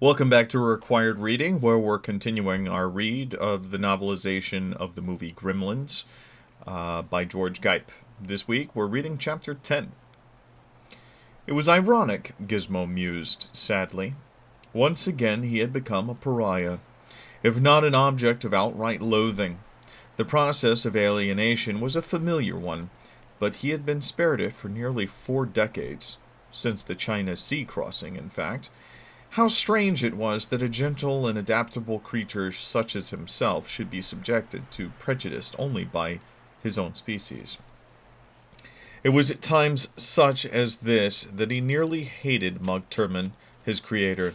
Welcome back to Required Reading, where we're continuing our read of the novelization of the movie Gremlins by George Gipe. This week, we're reading Chapter 10. It was ironic, Gizmo mused sadly. Once again, he had become a pariah, if not an object of outright loathing. The process of alienation was a familiar one, but he had been spared it for nearly 4 decades, since the China Sea crossing, in fact. How strange it was that a gentle and adaptable creature such as himself should be subjected to prejudice only by his own species. It was at times such as this that he nearly hated Mogwai, his creator.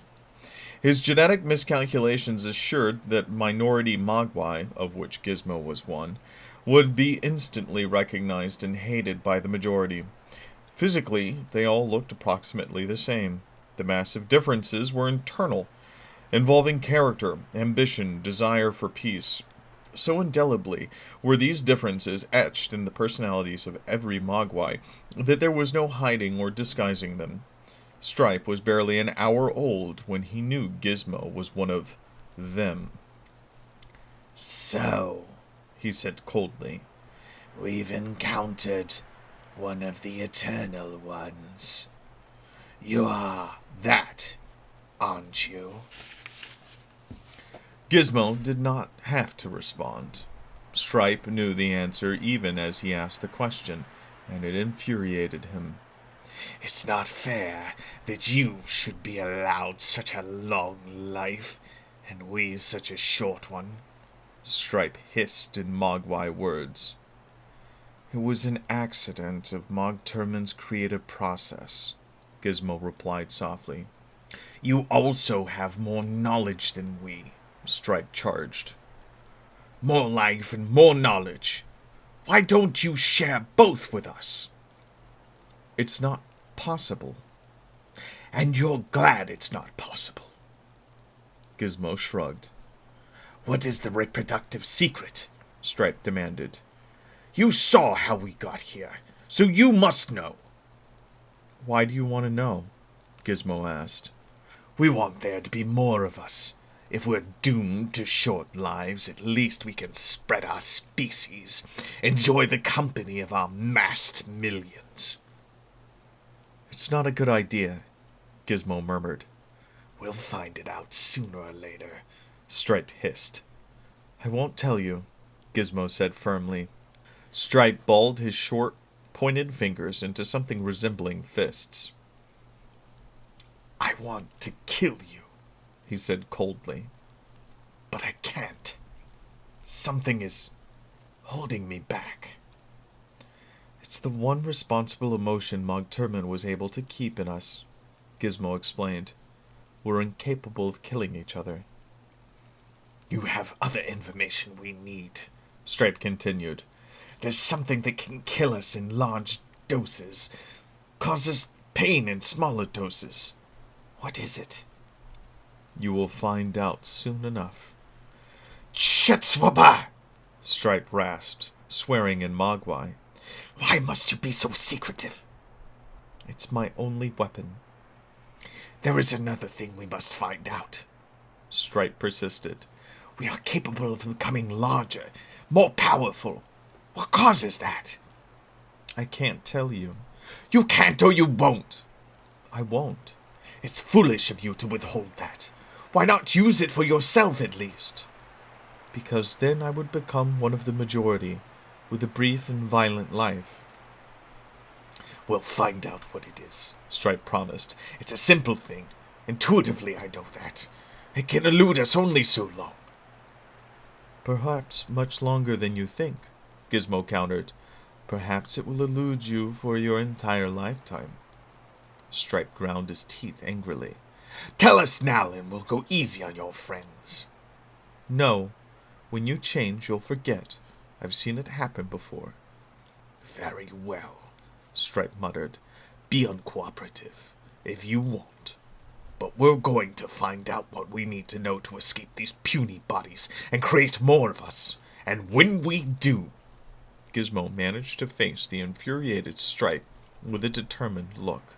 His genetic miscalculations assured that minority Mogwai, of which Gizmo was one, would be instantly recognized and hated by the majority. Physically, they all looked approximately the same. The massive differences were internal, involving character, ambition, desire for peace. So indelibly were these differences etched in the personalities of every Mogwai that there was no hiding or disguising them. Stripe was barely an hour old when he knew Gizmo was one of them. "So," he said coldly, "we've encountered one of the Eternal Ones. You are that, aren't you?" Gizmo did not have to respond. Stripe knew the answer even as he asked the question, and it infuriated him. "It's not fair that you should be allowed such a long life, and we such a short one," Stripe hissed in Mogwai words. It was an accident of Mogwai's creative process, Gizmo replied softly. "You also have more knowledge than we," Stripe charged. "More life and more knowledge. Why don't you share both with us?" It's not possible. "And you're glad it's not possible?" Gizmo shrugged. "What is the reproductive secret?" Stripe demanded. "You saw how we got here, so you must know." Why do you want to know? Gizmo asked. "We want there to be more of us. If we're doomed to short lives, at least we can spread our species, enjoy the company of our massed millions." It's not a good idea, Gizmo murmured. "We'll find it out sooner or later," Stripe hissed. I won't tell you, Gizmo said firmly. Stripe balled his short, pointed fingers into something resembling fists. "I want to kill you," he said coldly. "But I can't. Something is holding me back." It's the one responsible emotion Mogwai was able to keep in us, Gizmo explained. We're incapable of killing each other. "You have other information we need," Stripe continued. "There's something that can kill us in large doses, causes pain in smaller doses. What is it?" You will find out soon enough. "Chetswaba!" Stripe rasped, swearing in Mogwai. "Why must you be so secretive?" It's my only weapon. "There is another thing we must find out," Stripe persisted. "We are capable of becoming larger, more powerful. What causes that?" I can't tell you. "You can't or you won't." I won't. "It's foolish of you to withhold that. Why not use it for yourself at least?" Because then I would become one of the majority, with a brief and violent life. "We'll find out what it is," Stripe promised. "It's a simple thing. Intuitively, I know that. It can elude us only so long." Perhaps much longer than you think, Gizmo countered. Perhaps it will elude you for your entire lifetime. Stripe ground his teeth angrily. "Tell us now, and we'll go easy on your friends." No. When you change, you'll forget. I've seen it happen before. "Very well," Stripe muttered. "Be uncooperative, if you want. But we're going to find out what we need to know to escape these puny bodies and create more of us. And when we do..." Gizmo managed to face the infuriated Stripe with a determined look.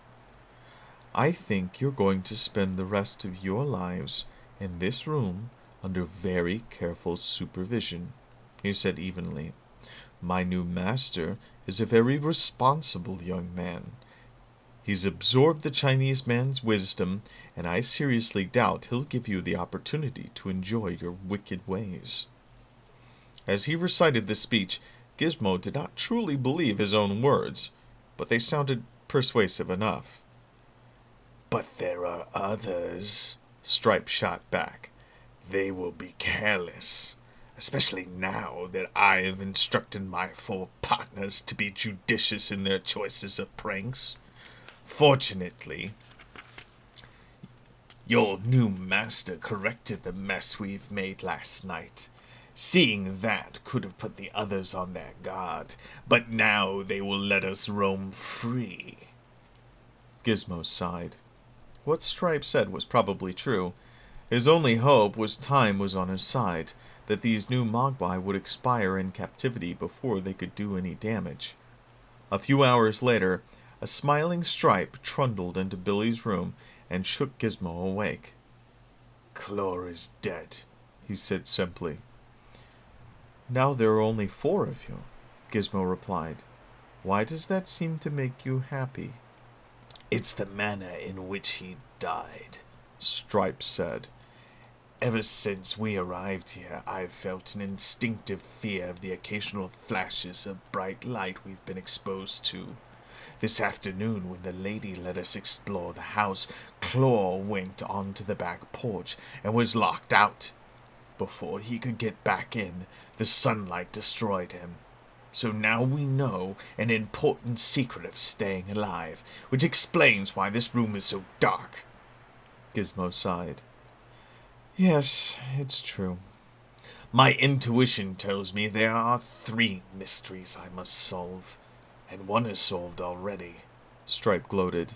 I think you're going to spend the rest of your lives in this room under very careful supervision, he said evenly. My new master is a very responsible young man. He's absorbed the Chinese man's wisdom, and I seriously doubt he'll give you the opportunity to enjoy your wicked ways. As he recited this speech, Gizmo did not truly believe his own words, but they sounded persuasive enough. But there are others, Stripe shot back. They will be careless, especially now that I have instructed my 4 partners to be judicious in their choices of pranks. Fortunately, your new master corrected the mess we've made last night. Seeing that could have put the others on their guard, but now they will let us roam free. Gizmo sighed. What Stripe said was probably true. His only hope was time was on his side, that these new Mogwai would expire in captivity before they could do any damage. A few hours later, a smiling Stripe trundled into Billy's room and shook Gizmo awake. Claw is dead, he said simply. Now there are only 4 of you, Gizmo replied. Why does that seem to make you happy? It's the manner in which he died, Stripe said. Ever since we arrived here, I've felt an instinctive fear of the occasional flashes of bright light we've been exposed to. This afternoon, when the lady let us explore the house, Claw went onto the back porch and was locked out. Before he could get back in, the sunlight destroyed him. So now we know an important secret of staying alive, which explains why this room is so dark. Gizmo sighed. Yes, it's true. My intuition tells me there are 3 mysteries I must solve, and one is solved already, Stripe gloated.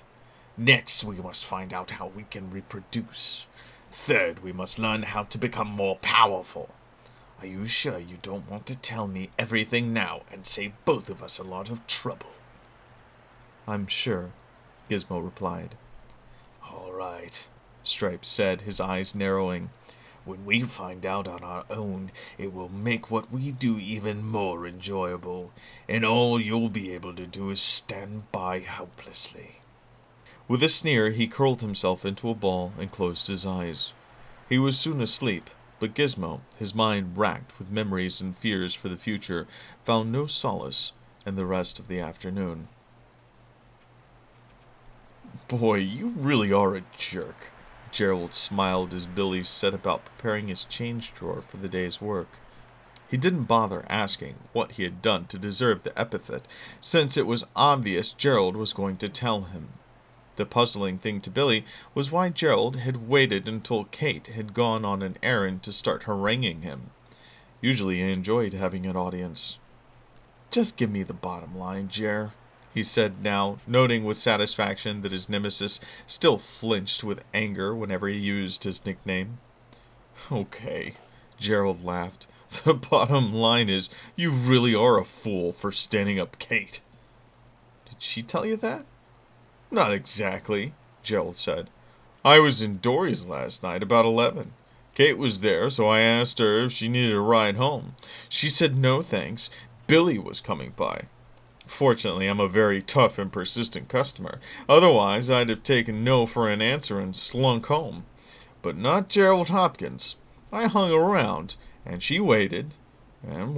Next, we must find out how we can reproduce. Third, we must learn how to become more powerful. Are you sure you don't want to tell me everything now and save both of us a lot of trouble? I'm sure, Gizmo replied. All right, Stripe said, his eyes narrowing. When we find out on our own, it will make what we do even more enjoyable, and all you'll be able to do is stand by helplessly. With a sneer, he curled himself into a ball and closed his eyes. He was soon asleep, but Gizmo, his mind racked with memories and fears for the future, found no solace in the rest of the afternoon. Boy, you really are a jerk, Gerald smiled as Billy set about preparing his change drawer for the day's work. He didn't bother asking what he had done to deserve the epithet, since it was obvious Gerald was going to tell him. The puzzling thing to Billy was why Gerald had waited until Kate had gone on an errand to start haranguing him. Usually he enjoyed having an audience. Just give me the bottom line, Ger, he said now, noting with satisfaction that his nemesis still flinched with anger whenever he used his nickname. Okay, Gerald laughed. The bottom line is, you really are a fool for standing up Kate. Did she tell you that? Not exactly, Gerald said. I was in Dory's last night about 11. Kate was there, so I asked her if she needed a ride home. She said no thanks. Billy was coming by. Fortunately, I'm a very tough and persistent customer. Otherwise, I'd have taken no for an answer and slunk home. But not Gerald Hopkins. I hung around, and she waited, and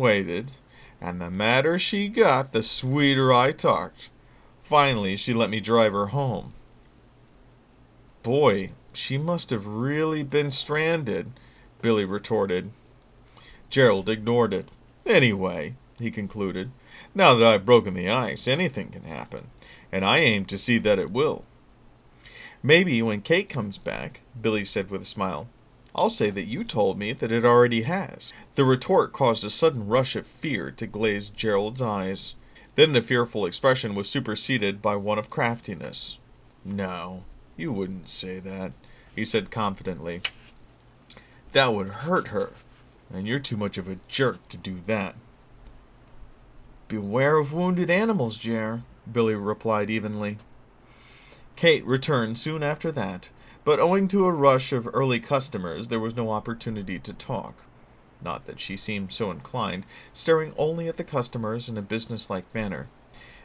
the madder she got, the sweeter I talked. Finally, she let me drive her home. Boy, she must have really been stranded, Billy retorted. Gerald ignored it. Anyway, he concluded, now that I've broken the ice, anything can happen, and I aim to see that it will. Maybe when Kate comes back, Billy said with a smile, I'll say that you told me that it already has. The retort caused a sudden rush of fear to glaze Gerald's eyes. Then the fearful expression was superseded by one of craftiness. No, you wouldn't say that, he said confidently. That would hurt her, and you're too much of a jerk to do that. Beware of wounded animals, Ger, Billy replied evenly. Kate returned soon after that, but owing to a rush of early customers, there was no opportunity to talk. Not that she seemed so inclined, staring only at the customers in a businesslike manner.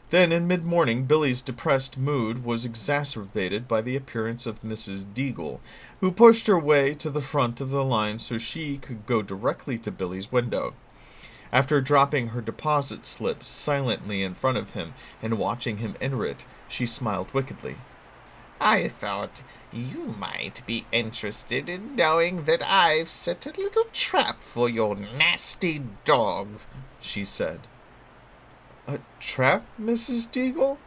Then, in mid-morning, Billy's depressed mood was exacerbated by the appearance of Mrs. Deagle, who pushed her way to the front of the line so she could go directly to Billy's window. After dropping her deposit slip silently in front of him and watching him enter it, she smiled wickedly. I thought you might be interested in knowing that I've set a little trap for your nasty dog, she said. A trap, Mrs. Deagle?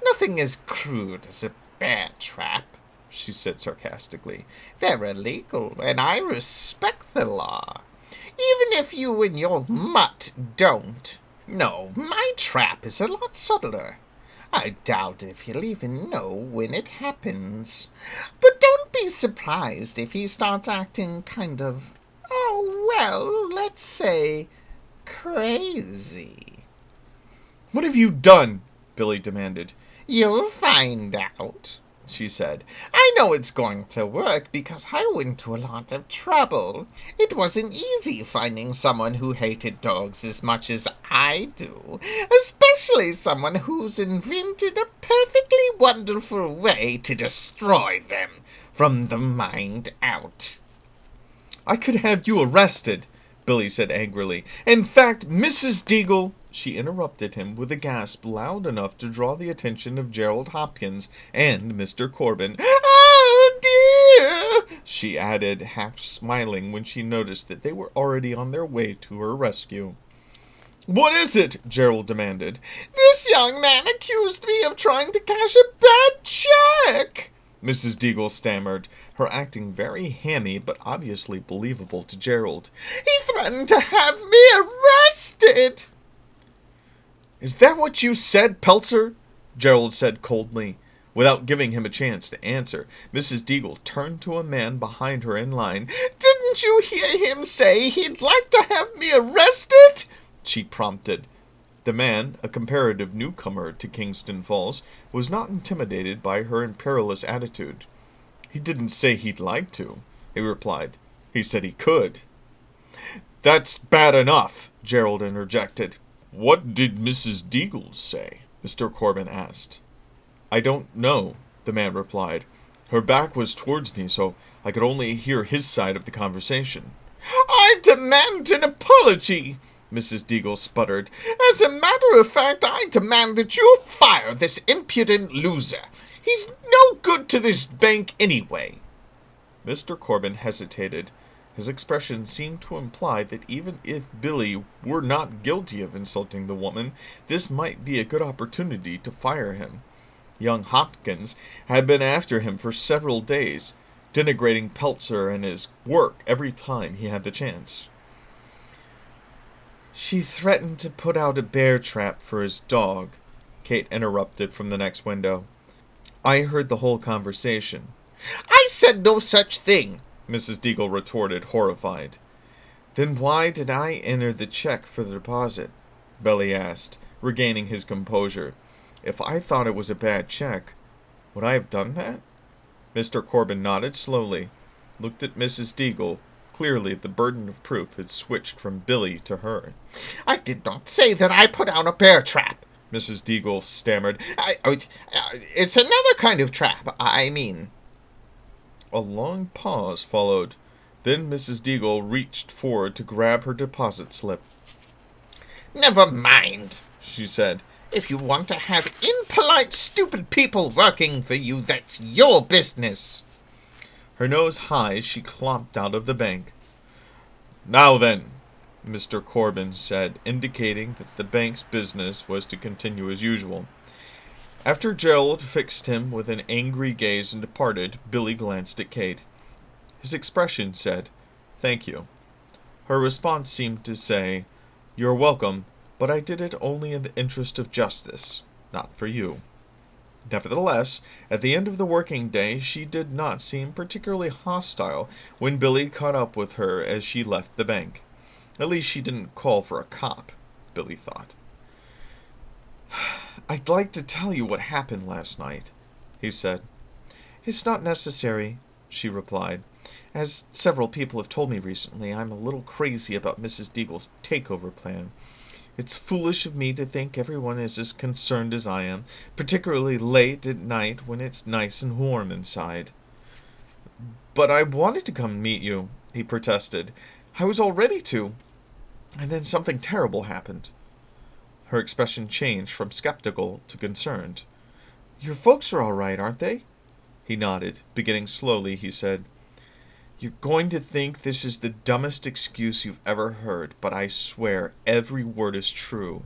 Nothing as crude as a bear trap, she said sarcastically. They're illegal, and I respect the law. Even if you and your mutt don't. No, my trap is a lot subtler. I doubt if he'll even know when it happens. But don't be surprised if he starts acting kind of, let's say, crazy. What have you done? Billy demanded. You'll find out, she said. I know it's going to work because I went to a lot of trouble. It wasn't easy finding someone who hated dogs as much as I do, especially someone who's invented a perfectly wonderful way to destroy them from the mind out. I could have you arrested, Billy said angrily. In fact, Mrs. Deagle... She interrupted him with a gasp loud enough to draw the attention of Gerald Hopkins and Mr. Corbin. Oh, dear, she added, half smiling when she noticed that they were already on their way to her rescue. What is it? Gerald demanded. This young man accused me of trying to cash a bad check, Mrs. Deagle stammered, her acting very hammy but obviously believable to Gerald. He threatened to have me arrested. Is that what you said, Peltzer? Gerald said coldly. Without giving him a chance to answer, Mrs. Deagle turned to a man behind her in line. Didn't you hear him say he'd like to have me arrested? She prompted. The man, a comparative newcomer to Kingston Falls, was not intimidated by her imperious attitude. He didn't say he'd like to, he replied. He said he could. That's bad enough, Gerald interjected. What did Mrs. Deagle say? Mr. Corbin asked. I don't know, the man replied. Her back was towards me, so I could only hear his side of the conversation. I demand an apology, Mrs. Deagle sputtered. As a matter of fact, I demand that you fire this impudent loser. He's no good to this bank anyway. Mr. Corbin hesitated. His expression seemed to imply that even if Billy were not guilty of insulting the woman, this might be a good opportunity to fire him. Young Hopkins had been after him for several days, denigrating Peltzer and his work every time he had the chance. She threatened to put out a bear trap for his dog, Kate interrupted from the next window. I heard the whole conversation. I said no such thing, Mrs. Deagle retorted, horrified. Then why did I enter the check for the deposit? Billy asked, regaining his composure. If I thought it was a bad check, would I have done that? Mr. Corbin nodded slowly, looked at Mrs. Deagle. Clearly, the burden of proof had switched from Billy to her. I did not say that I put out a bear trap, Mrs. Deagle stammered. It's another kind of trap, I mean. A long pause followed. Then Mrs. Deagle reached forward to grab her deposit slip. Never mind, she said. If you want to have impolite, stupid people working for you, that's your business. Her nose high, she clomped out of the bank. Now then, Mr. Corbin said, indicating that the bank's business was to continue as usual. After Gerald fixed him with an angry gaze and departed, Billy glanced at Kate. His expression said, "Thank you." Her response seemed to say, "You're welcome, but I did it only in the interest of justice, not for you." Nevertheless, at the end of the working day, she did not seem particularly hostile when Billy caught up with her as she left the bank. At least she didn't call for a cop, Billy thought. I'd like to tell you what happened last night, he said. "It's not necessary," she replied. "As several people have told me recently, I'm a little crazy about Mrs. Deagle's takeover plan. It's foolish of me to think everyone is as concerned as I am, particularly late at night when it's nice and warm inside." "But I wanted to come meet you," he protested. "I was all ready to. And then something terrible happened." Her expression changed from skeptical to concerned. "Your folks are all right, aren't they?" He nodded. Beginning slowly, he said, "You're going to think this is the dumbest excuse you've ever heard, but I swear every word is true."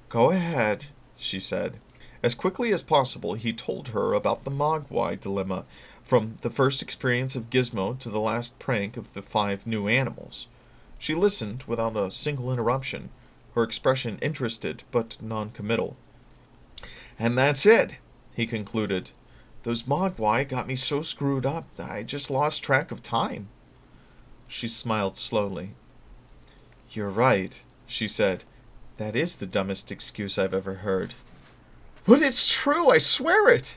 "Go ahead," she said. As quickly as possible, he told her about the Mogwai dilemma, from the first experience of Gizmo to the last prank of the 5 new animals. She listened without a single interruption, her expression interested but non-committal. "And that's it," he concluded. "Those Mogwai got me so screwed up that I just lost track of time." She smiled slowly. "You're right," she said. "That is the dumbest excuse I've ever heard." "But it's true, I swear it!"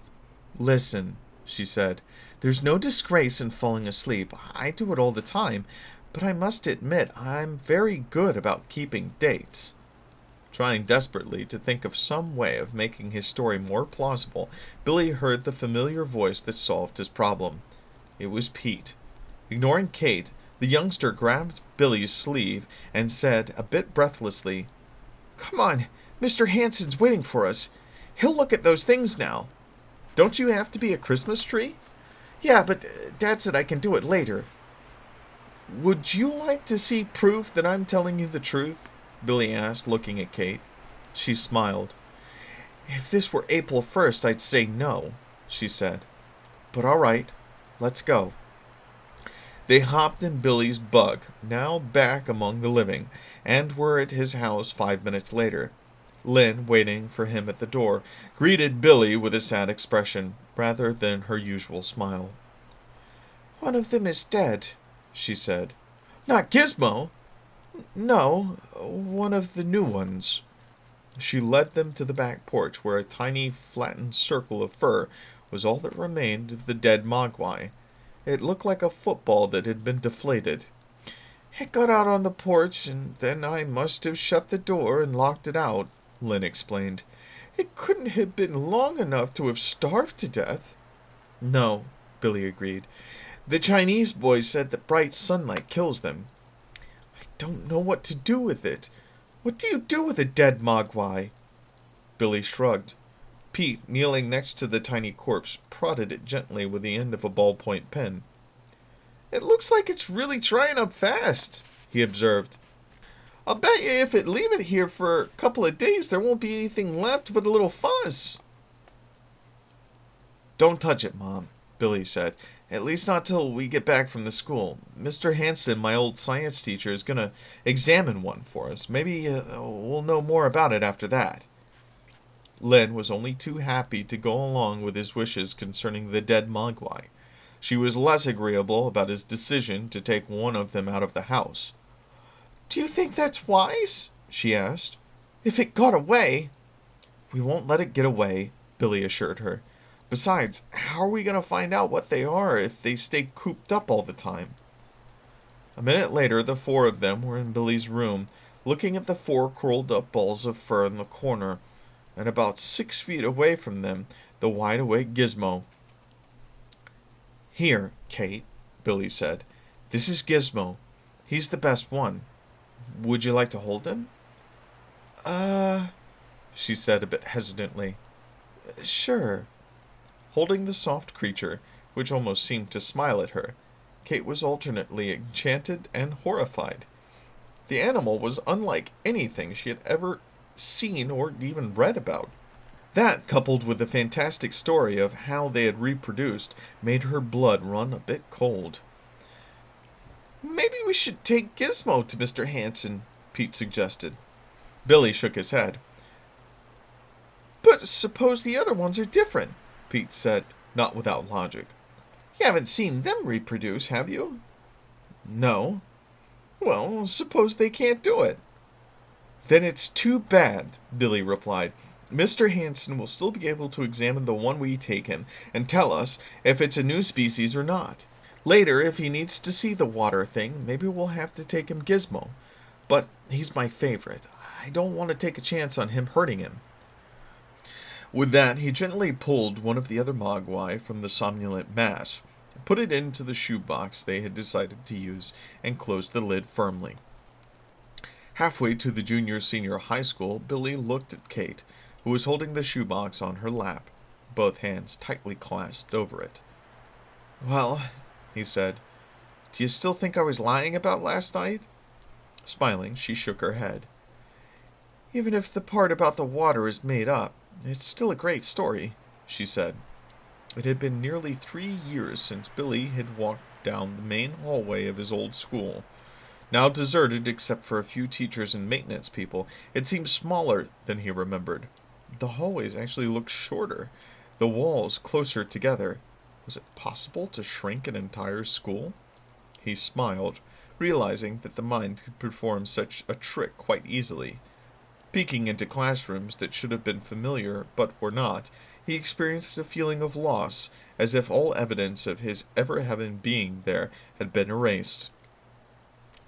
"Listen," she said. "There's no disgrace in falling asleep. I do it all the time, but I must admit I'm very good about keeping dates." Trying desperately to think of some way of making his story more plausible, Billy heard the familiar voice that solved his problem. It was Pete. Ignoring Kate, the youngster grabbed Billy's sleeve and said, a bit breathlessly, "Come on, Mr. Hanson's waiting for us. He'll look at those things now." "Don't you have to be a Christmas tree?" "Yeah, but Dad said I can do it later." "Would you like to see proof that I'm telling you the truth?" Billy asked, looking at Kate. She smiled. "If this were April 1st, I'd say no," she said. "But all right, let's go." They hopped in Billy's bug, now back among the living, and were at his house 5 minutes later. Lynn, waiting for him at the door, greeted Billy with a sad expression, rather than her usual smile. "One of them is dead," she said. "Not Gizmo?" "No, one of the new ones." She led them to the back porch, where a tiny, flattened circle of fur was all that remained of the dead Mogwai. It looked like a football that had been deflated. "It got out on the porch, and then I must have shut the door and locked it out," Lynn explained. "It couldn't have been long enough to have starved to death." "No," Billy agreed. "The Chinese boy said that bright sunlight kills them." "I don't know what to do with it. What do you do with a dead Mogwai?" Billy shrugged. Pete, kneeling next to the tiny corpse, prodded it gently with the end of a ballpoint pen. "It looks like it's really drying up fast," he observed. "I'll bet you if it leave it here for a couple of days, there won't be anything left but a little fuzz." "Don't touch it, Mom," Billy said. "At least not till we get back from the school. Mr. Hanson, my old science teacher, is going to examine one for us. Maybe we'll know more about it after that." Lynn was only too happy to go along with his wishes concerning the dead Mogwai. She was less agreeable about his decision to take one of them out of the house. "Do you think that's wise?" she asked. "If it got away—" "We won't let it get away," Billy assured her. "Besides, how are we going to find out what they are if they stay cooped up all the time?" A minute later, the 4 of them were in Billy's room, looking at the 4 curled-up balls of fur in the corner, and about 6 feet away from them, the wide-awake Gizmo. "Here, Kate," Billy said. "This is Gizmo. He's the best one. Would you like to hold him?" She said a bit hesitantly. "Sure." Holding the soft creature, which almost seemed to smile at her, Kate was alternately enchanted and horrified. The animal was unlike anything she had ever seen or even read about. That, coupled with the fantastic story of how they had reproduced, made her blood run a bit cold. "Maybe we should take Gizmo to Mr. Hanson," Pete suggested. Billy shook his head. "But suppose the other ones are different," Pete said, not without logic. "You haven't seen them reproduce, have you?" "No." "Well, suppose they can't do it." "Then it's too bad," Billy replied. Mr. Hanson will still be able to examine the one we take him and tell us if it's a new species or not. Later, if he needs to see the water thing, maybe we'll have to take him Gizmo. But he's my favorite. I don't want to take a chance on him hurting him. With that, he gently pulled one of the other Mogwai from the somnolent mass, put it into the shoebox they had decided to use, and closed the lid firmly. Halfway to the junior-senior high school, Billy looked at Kate, who was holding the shoebox on her lap, both hands tightly clasped over it. "Well," he said, "do you still think I was lying about last night?" Smiling, she shook her head. "Even if the part about the water is made up, it's still a great story," she said. It had been nearly 3 years since Billy had walked down the main hallway of his old school. Now deserted except for a few teachers and maintenance people, it seemed smaller than he remembered. The hallways actually looked shorter, the walls closer together. Was it possible to shrink an entire school? He smiled, realizing that the mind could perform such a trick quite easily. Peeking into classrooms that should have been familiar but were not, he experienced a feeling of loss, as if all evidence of his ever having been there had been erased.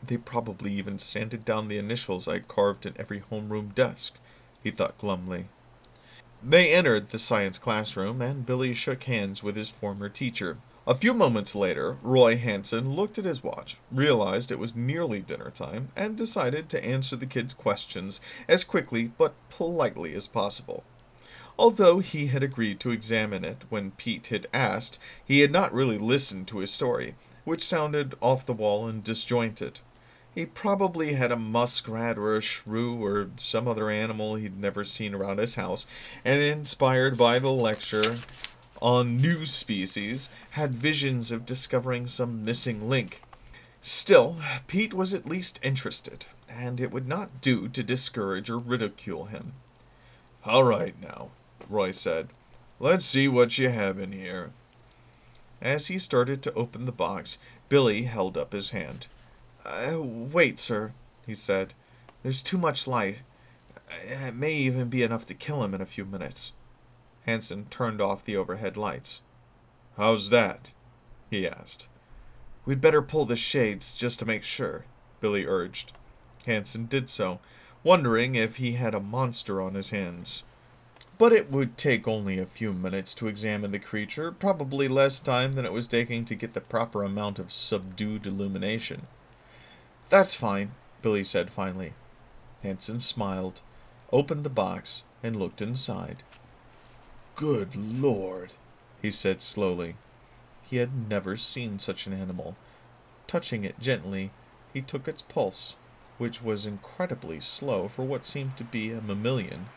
They probably even sanded down the initials I carved in every homeroom desk, he thought glumly. They entered the science classroom, and Billy shook hands with his former teacher. A few moments later, Roy Hanson looked at his watch, realized it was nearly dinner time, and decided to answer the kids' questions as quickly but politely as possible. Although he had agreed to examine it when Pete had asked, he had not really listened to his story, which sounded off the wall and disjointed. He probably had a muskrat or a shrew or some other animal he'd never seen around his house, and inspired by the lecture on new species, had visions of discovering some missing link. Still, Pete was at least interested, and it would not do to discourage or ridicule him. "All right now," Roy said. "Let's see what you have in here." As he started to open the box, Billy held up his hand. "Wait, sir," he said. "There's too much light. It may even be enough to kill him in a few minutes." Hanson turned off the overhead lights. "How's that?" he asked. "We'd better pull the shades just to make sure," Billy urged. Hanson did so, wondering if he had a monster on his hands. But it would take only a few minutes to examine the creature, probably less time than it was taking to get the proper amount of subdued illumination. "That's fine," Billy said finally. Hanson smiled, opened the box, and looked inside. "Good Lord," he said slowly. He had never seen such an animal. Touching it gently, he took its pulse, which was incredibly slow for what seemed to be a mammalian,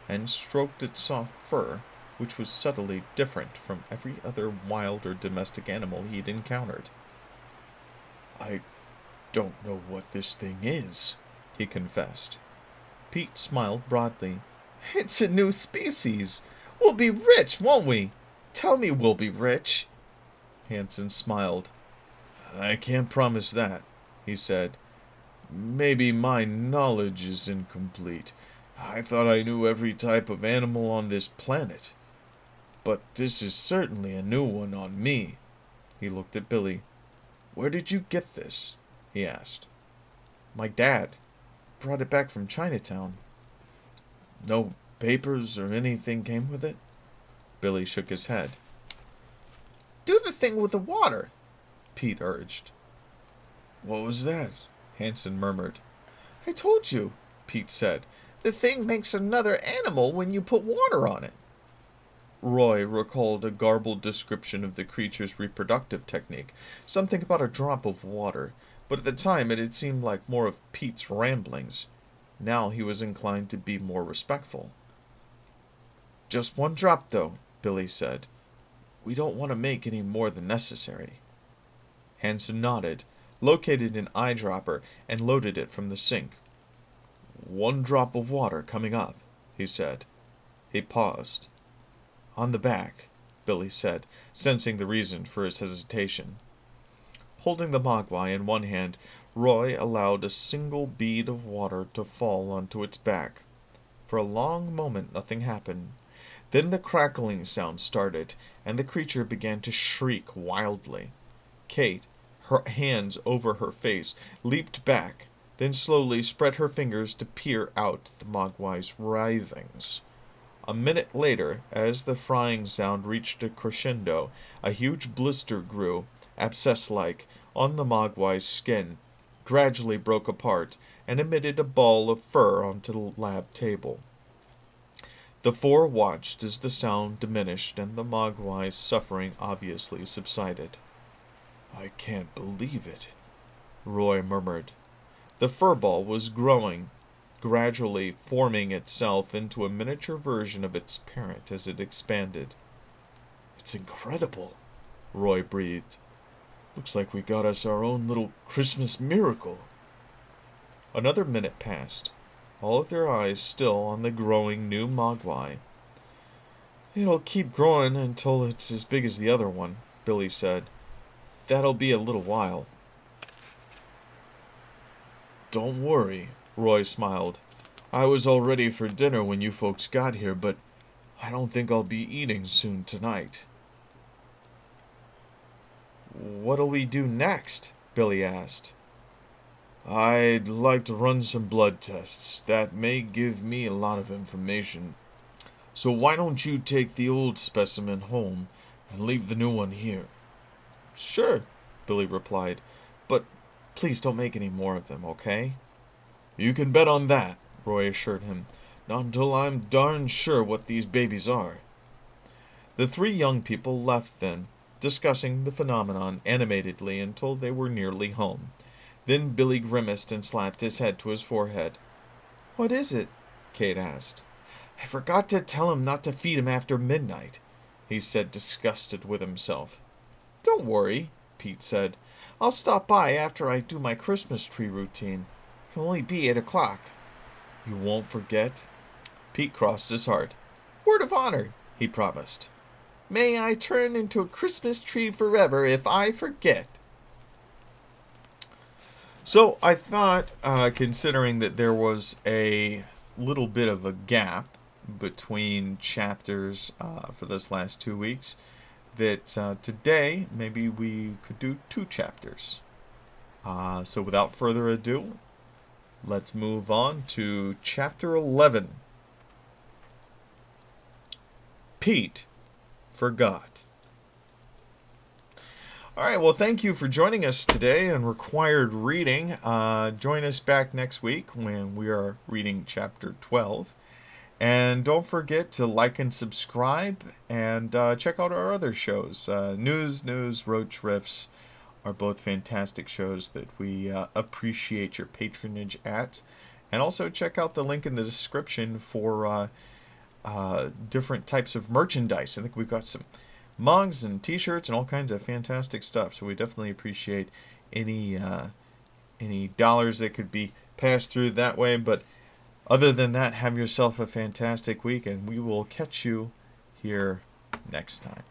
and stroked its soft fur, which was subtly different from every other wild or domestic animal he'd encountered. "I don't know what this thing is," he confessed. Pete smiled broadly. "It's a new species. We'll be rich, won't we? Tell me we'll be rich." Hanson smiled. "I can't promise that," he said. "Maybe my knowledge is incomplete. I thought I knew every type of animal on this planet. But this is certainly a new one on me." He looked at Billy. "Where did you get this?" he asked. "My dad brought it back from Chinatown." "No papers or anything came with it?" Billy shook his head. "Do the thing with the water," Pete urged. "What was that?" Hanson murmured. "I told you," Pete said. "The thing makes another animal when you put water on it." Roy recalled a garbled description of the creature's reproductive technique, something about a drop of water, but at the time it had seemed like more of Pete's ramblings. Now he was inclined to be more respectful. "Just one drop, though," Billy said. "We don't want to make any more than necessary." Hanson nodded, located an eyedropper, and loaded it from the sink. "1 drop of water coming up," he said. He paused. "On the back," Billy said, sensing the reason for his hesitation. Holding the Mogwai in one hand, Roy allowed a single bead of water to fall onto its back. For a long moment nothing happened. Then the crackling sound started, and the creature began to shriek wildly. Kate, her hands over her face, leaped back, then slowly spread her fingers to peer out the Mogwai's writhings. A minute later, as the frying sound reached a crescendo, a huge blister grew, abscess-like, on the Mogwai's skin, gradually broke apart, and emitted a ball of fur onto the lab table. The four watched as the sound diminished and the Mogwai's suffering obviously subsided. "I can't believe it," Roy murmured. The furball was growing, gradually forming itself into a miniature version of its parent as it expanded. "It's incredible," Roy breathed. "Looks like we got us our own little Christmas miracle." Another minute passed, all of their eyes still on the growing new Mogwai. "It'll keep growing until it's as big as the other one," Billy said. "That'll be a little while." "Don't worry," Roy smiled. "I was all ready for dinner when you folks got here, but I don't think I'll be eating soon tonight." "What'll we do next?" Billy asked. "I'd like to run some blood tests. That may give me a lot of information. So why don't you take the old specimen home and leave the new one here?" "Sure," Billy replied. "But please don't make any more of them, okay?" "You can bet on that," Roy assured him. "Not until I'm darn sure what these babies are." The three young people left then, discussing the phenomenon animatedly until they were nearly home. Then Billy grimaced and slapped his head to his forehead. "What is it?" Kate asked. "I forgot to tell him not to feed him after midnight," he said, disgusted with himself. "Don't worry," Pete said. "I'll stop by after I do my Christmas tree routine. It'll only be 8 o'clock. "You won't forget?" Pete crossed his heart. "Word of honor," he promised. "May I turn into a Christmas tree forever if I forget." So I thought, considering that there was a little bit of a gap between chapters for this last 2 weeks, that today maybe we could do 2 chapters. So without further ado, let's move on to chapter 11. Pete forgot. All right, well, thank you for joining us today on Required Reading. Join us back next week when we are reading chapter 12. And don't forget to like and subscribe and check out our other shows. News, Roach Riffs are both fantastic shows that we appreciate your patronage at. And also check out the link in the description for different types of merchandise. I think we've got some mugs and t-shirts and all kinds of fantastic stuff. So we definitely appreciate any dollars that could be passed through that way. But other than that, have yourself a fantastic week, and we will catch you here next time.